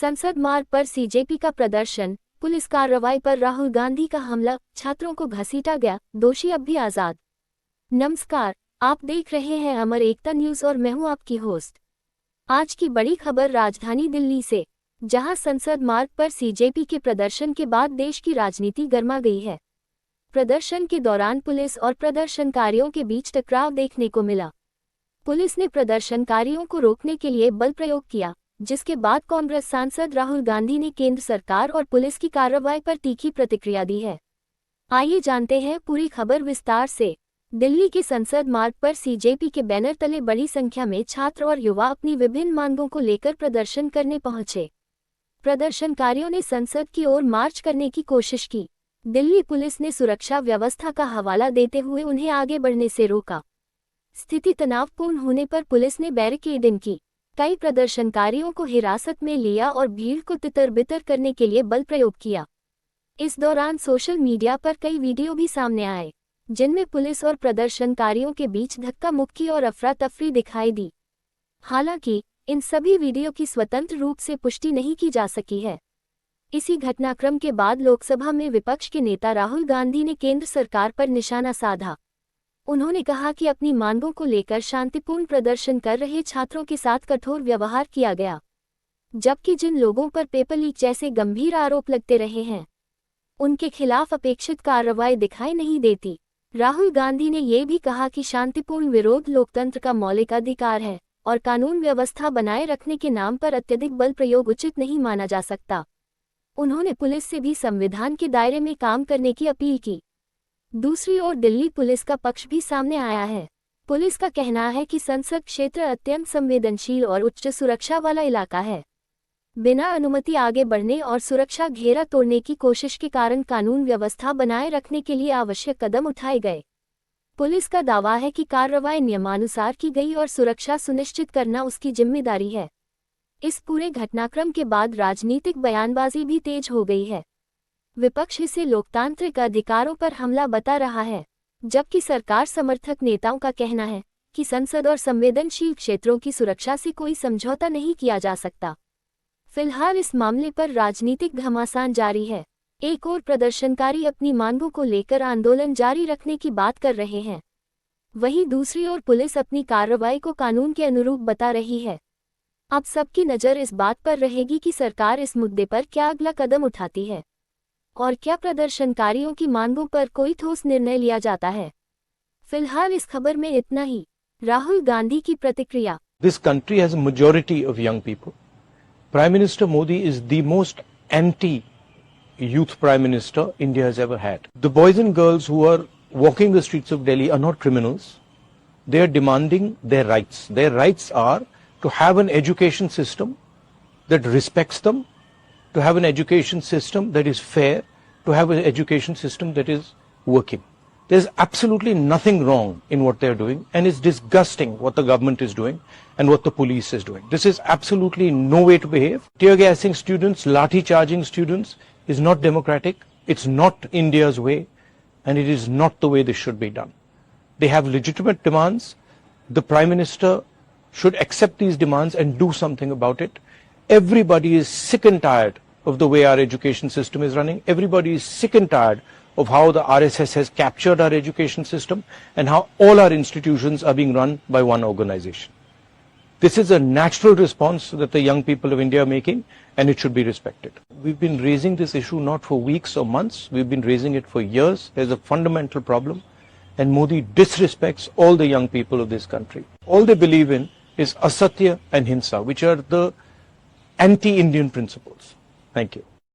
संसद मार्ग पर सीजेपी का प्रदर्शन, पुलिस कार्रवाई पर राहुल गांधी का हमला, छात्रों को घसीटा गया, दोषी अब भी आजाद। नमस्कार, आप देख रहे हैं अमर एकता न्यूज और मैं हूं आपकी होस्ट। आज की बड़ी खबर राजधानी दिल्ली से, जहां संसद मार्ग पर सीजेपी के प्रदर्शन के बाद देश की राजनीति गर्मा गई है। प्रदर्शन के दौरान पुलिस और प्रदर्शनकारियों के बीच टकराव देखने को मिला। पुलिस ने प्रदर्शनकारियों को रोकने के लिए बल प्रयोग किया, जिसके बाद कांग्रेस सांसद राहुल गांधी ने केंद्र सरकार और पुलिस की कार्रवाई पर तीखी प्रतिक्रिया दी है। आइए जानते हैं पूरी खबर विस्तार से। दिल्ली के संसद मार्ग पर सीजेपी के बैनर तले बड़ी संख्या में छात्र और युवा अपनी विभिन्न मांगों को लेकर प्रदर्शन करने पहुंचे। प्रदर्शनकारियों ने संसद की ओर मार्च करने की कोशिश की। दिल्ली पुलिस ने सुरक्षा व्यवस्था का हवाला देते हुए उन्हें आगे बढ़ने से रोका। स्थिति तनावपूर्ण होने पर पुलिस ने बैरिकेडिंग की, कई प्रदर्शनकारियों को हिरासत में लिया और भीड़ को तितर-बितर करने के लिए बल प्रयोग किया। इस दौरान सोशल मीडिया पर कई वीडियो भी सामने आए, जिनमें पुलिस और प्रदर्शनकारियों के बीच धक्का मुक्की और अफरा-तफरी दिखाई दी। हालांकि इन सभी वीडियो की स्वतंत्र रूप से पुष्टि नहीं की जा सकी है। इसी घटनाक्रम के बाद लोकसभा में विपक्ष के नेता राहुल गांधी ने केंद्र सरकार पर निशाना साधा। उन्होंने कहा कि अपनी मांगों को लेकर शांतिपूर्ण प्रदर्शन कर रहे छात्रों के साथ कठोर व्यवहार किया गया, जबकि जिन लोगों पर पेपर लीक जैसे गंभीर आरोप लगते रहे हैं, उनके खिलाफ अपेक्षित कार्रवाई दिखाई नहीं देती। राहुल गांधी ने ये भी कहा कि शांतिपूर्ण विरोध लोकतंत्र का मौलिक अधिकार है और कानून व्यवस्था बनाए रखने के नाम पर अत्यधिक बल प्रयोग उचित नहीं माना जा सकता। उन्होंने पुलिस से भी संविधान के दायरे में काम करने की अपील की। दूसरी ओर दिल्ली पुलिस का पक्ष भी सामने आया है। पुलिस का कहना है कि संसद क्षेत्र अत्यंत संवेदनशील और उच्च सुरक्षा वाला इलाका है। बिना अनुमति आगे बढ़ने और सुरक्षा घेरा तोड़ने की कोशिश के कारण कानून व्यवस्था बनाए रखने के लिए आवश्यक कदम उठाए गए। पुलिस का दावा है कि कार्रवाई नियमानुसार की गई और सुरक्षा सुनिश्चित करना उसकी जिम्मेदारी है। इस पूरे घटनाक्रम के बाद राजनीतिक बयानबाजी भी तेज हो गई है। विपक्ष इसे लोकतांत्रिक अधिकारों पर हमला बता रहा है, जबकि सरकार समर्थक नेताओं का कहना है कि संसद और संवेदनशील क्षेत्रों की सुरक्षा से कोई समझौता नहीं किया जा सकता। फिलहाल इस मामले पर राजनीतिक घमासान जारी है। एक और प्रदर्शनकारी अपनी मांगों को लेकर आंदोलन जारी रखने की बात कर रहे हैं, वहीं दूसरी ओर पुलिस अपनी कार्रवाई को कानून के अनुरूप बता रही है। अब सबकी नज़र इस बात पर रहेगी कि सरकार इस मुद्दे पर क्या अगला कदम उठाती है और क्या प्रदर्शनकारियों की मांगों पर कोई ठोस निर्णय लिया जाता है। फिलहाल इस खबर में इतना ही। राहुल गांधी की प्रतिक्रिया। This country has a majority of young people. Prime Minister Modi is the most anti-youth Prime Minister India has ever had. The boys and girls who are walking the streets of Delhi are not criminals. They are demanding their rights. Their rights are to have an education system that respects them, to have an education system that is fair, to have an education system that is working. There's absolutely nothing wrong in what they're doing, and it's disgusting what the government is doing and what the police is doing. This is absolutely no way to behave. Tear gassing students, lathi charging students is not democratic. It's not India's way, and it is not the way this should be done. They have legitimate demands. The Prime Minister should accept these demands and do something about it. Everybody is sick and tired of the way our education system is running. Everybody is sick and tired of how the RSS has captured our education system and how all our institutions are being run by one organization. This is a natural response that the young people of India are making, and it should be respected. We've been raising this issue not for weeks or months. We've been raising it for years. There's a fundamental problem, and Modi disrespects all the young people of this country. All they believe in is asatya and hinsa, which are the anti-Indian principles. Thank you.